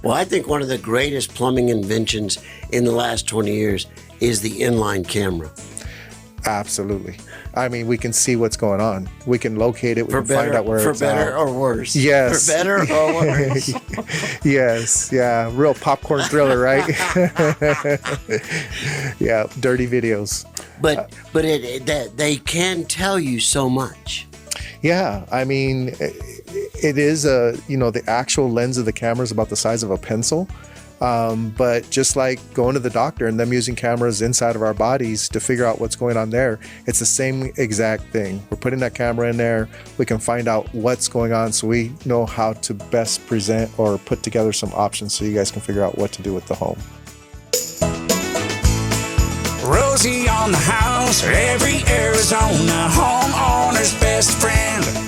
Well, I think one of the greatest plumbing inventions in the last 20 years is the inline camera. Absolutely. I mean, we can see what's going on. We can locate it. We can find out where it's at. For better or worse. Yes. For better or worse. Yes. Yeah. Real popcorn thriller, right? Yeah. Dirty videos. But they can tell you so much. Yeah. I mean, it is the actual lens of the camera is about the size of a pencil. But just like going to the doctor and them using cameras inside of our bodies to figure out what's going on there, it's the same exact thing. We're putting that camera in there. We can find out what's going on so we know how to best present or put together some options so you guys can figure out what to do with the home. Rosie on the house, every Arizona homeowner's best friend.